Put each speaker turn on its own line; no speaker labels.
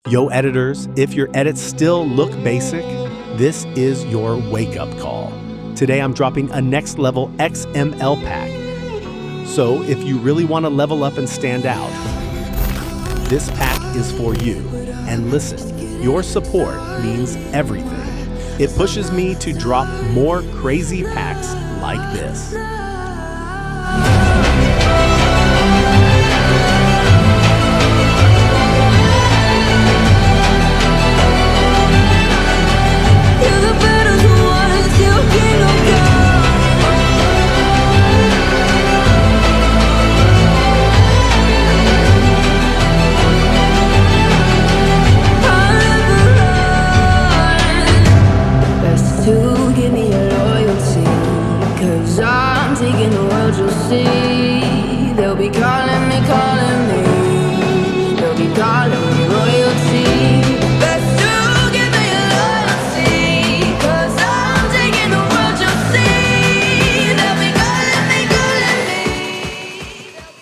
Yo editors, if your edits still look basic, this is your wake-up call. Today I'm dropping a next level XML pack. So if you really want to level up and stand out, this pack is for you. And listen, your support means everything. It pushes me to drop more crazy packs like this.